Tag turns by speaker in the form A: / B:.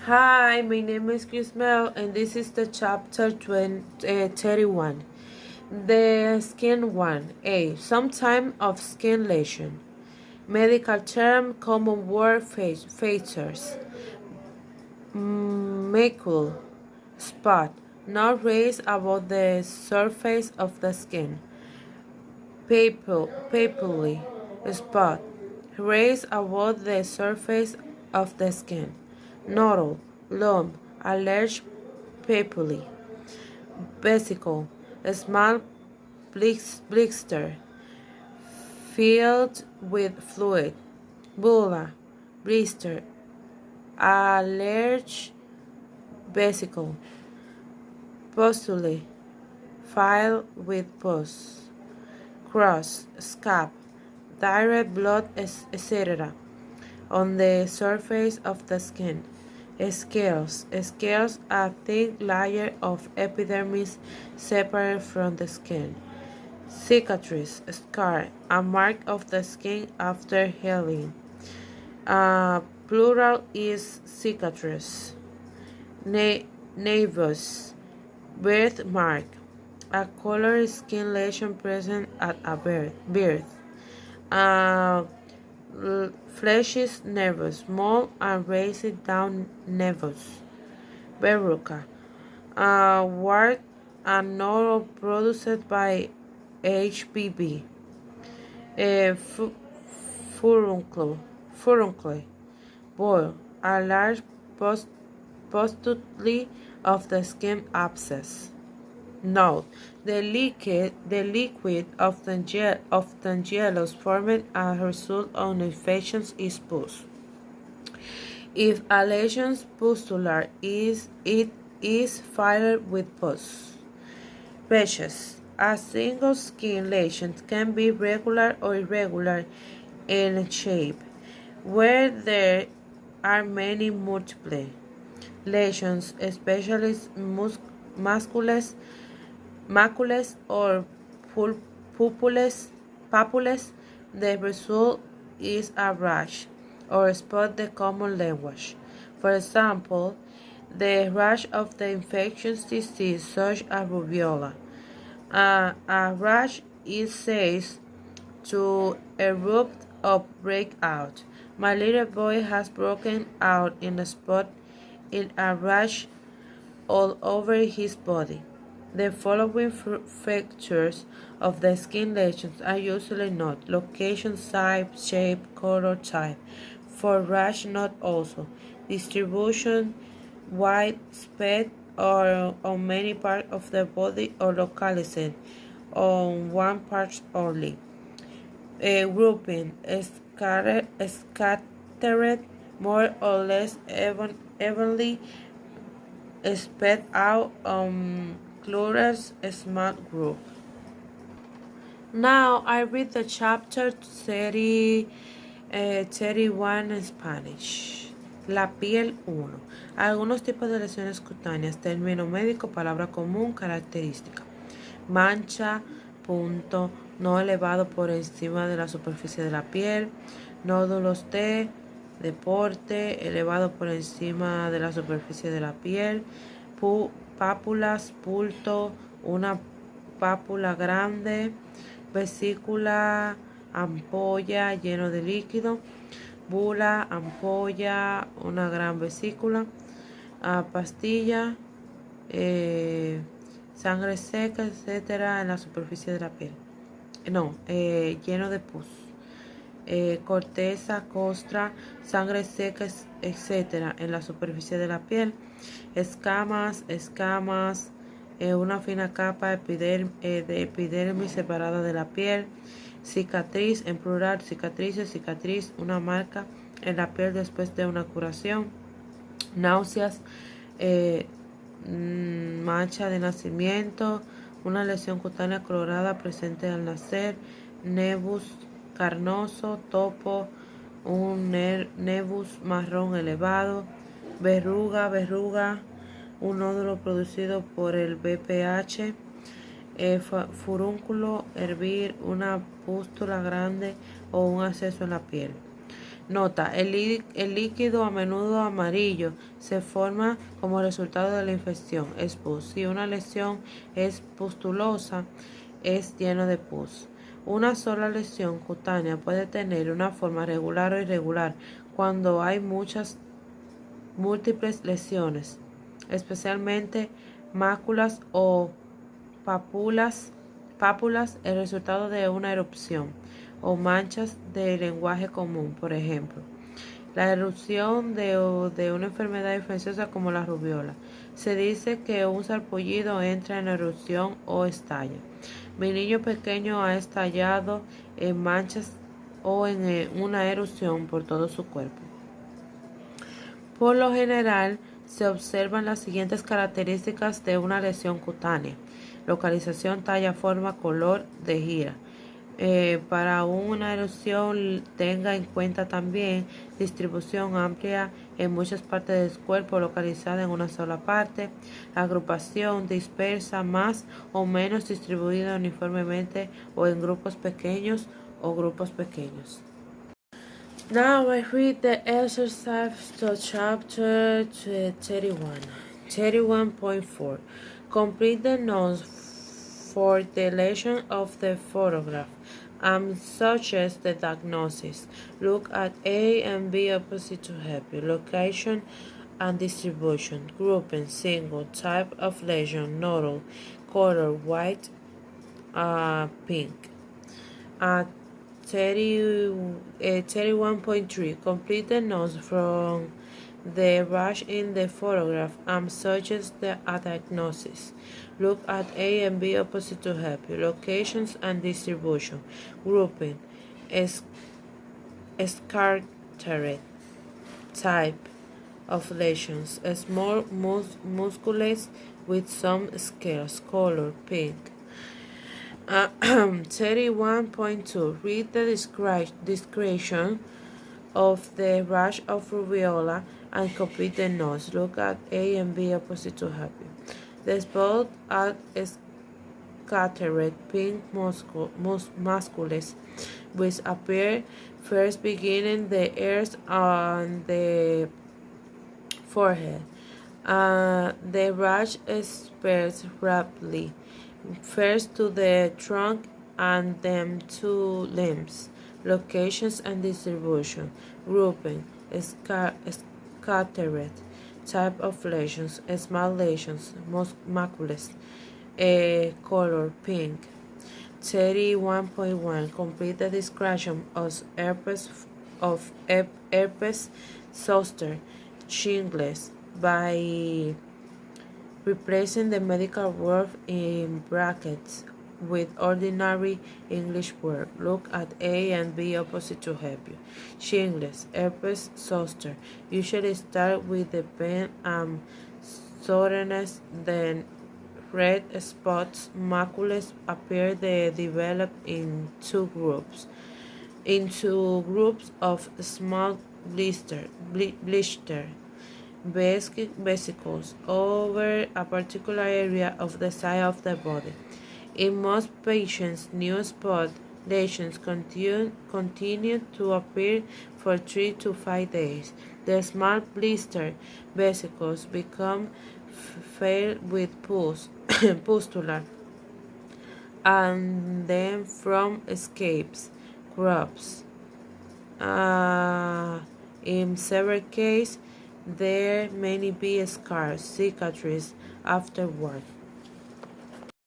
A: Hi, my name is Chris Mel, and this is the chapter 31. The skin 1A. Some type of skin lesion. Medical term, common word features. Macule, spot, not raised above the surface of the skin. Papularly, spot, raised above the surface of the skin. Nodal, lump, a large papullae. Vesicle, a small blister filled with fluid. Bulla, blister, a large vesicle. Pustule, filled with pus. Cross, scab, direct blood, etc. on the surface of the skin. Scales, a thick layer of epidermis separate from the skin. Cicatrice, scar, a mark of the skin after healing. Plural is cicatrice. Nevus, birthmark, a colored skin lesion present at a birth. Uh, Fleshy nervous, small and raised down nervous. Verruca, a wart and nodule produced by HPV. Furuncle, boil, a large pustule of the skin abscess. Note: the liquid often yellows formed as a result of infections is pus. If a lesion pustular it is filled with pus. Patches. A single skin lesion can be regular or irregular in shape, where there are many multiple lesions, especially macules or papules. The result is a rash or spot the common language. For example, the rash of the infectious disease such as rubella. A rash is said to erupt or break out. My little boy has broken out in a spot in a rash all over his body. The following features of the skin lesions are usually noted: location, size, shape, color, type. For rash, note also distribution, widespread or on many parts of the body or localized on one part only. Grouping, scattered more or less evenly spread out on Clara's small group. Now I read the chapter 31 en Spanish. La piel 1. Algunos tipos de lesiones cutáneas. Término médico, palabra común, característica. Mancha, punto, no elevado por encima de la superficie de la piel. Nódulos de deporte, elevado por encima de la superficie de la piel. Pápulas, bulto, una pápula grande. Vesícula, ampolla lleno de líquido. Bula, ampolla, una gran vesícula. Pastilla, sangre seca, etcétera, en la superficie de la piel. Lleno de pus. Corteza, costra, sangre seca, etcétera, en la superficie de la piel. Escamas, una fina capa de epidermis separada de la piel. Cicatriz, en plural, cicatriz, una marca en la piel después de una curación. Náuseas, mancha de nacimiento, una lesión cutánea colorada presente al nacer. Nebus, carnoso, topo, un nebus marrón elevado. Verruga, un nódulo producido por el BPH. Furúnculo, hervir, una pústula grande o un absceso en la piel. Nota, el líquido a menudo amarillo se forma como resultado de la infección, es pus. Si una lesión es pustulosa, es lleno de pus. Una sola lesión cutánea puede tener una forma regular o irregular cuando hay múltiples lesiones, especialmente máculas o pápulas, el resultado de una erupción, o manchas de lenguaje común, por ejemplo. La erupción de una enfermedad infecciosa como la rubiola. Se dice que un sarpullido entra en erupción o estalla. Mi niño pequeño ha estallado en manchas o en una erupción por todo su cuerpo. Por lo general, se observan las siguientes características de una lesión cutánea: localización, talla, forma, color de gira. Para una erupción, tenga en cuenta también distribución amplia en muchas partes del cuerpo, localizada en una sola parte, agrupación dispersa, más o menos distribuida uniformemente o en grupos pequeños o grupos pequeños. Now I read the exercise to chapter 31. 31.4. Complete the notes for the lesion of the photograph and suggest the diagnosis. Look at A and B opposite to help you. Location and distribution. Grouping, single, type of lesion, nodal, color, white, pink. 31.3. Complete the notes from the rash in the photograph and suggest the diagnosis. Look at A and B opposite to help you. Locations and distribution. Grouping. Scarteret. Type of lesions. Small muscles with some scales. Color pink. 31.2. Read the description of the rash of rubiola and complete the notes. Look at A and B opposite to help you. The spot at scattered pink muscles which appear first beginning the ears on the forehead. The rash spreads rapidly, first to the trunk and then to limbs. Locations and distribution. Grouping. Scattered. Type of lesions. Small lesions. Macules. Color pink. 31.1. Complete the description of herpes zoster shingles by replacing the medical word in brackets with ordinary English word. Look at A and B opposite to help you. Shingles, herpes zoster, usually start with the pain and soreness, then red spots. Macules appear. They develop in two groups of small blister vesicles over a particular area of the side of the body. In most patients, new spot lesions continue to appear for 3 to 5 days. The small blister vesicles become filled with pustula, and then from escapes grubs. In several cases, there may be scars, cicatrices afterward.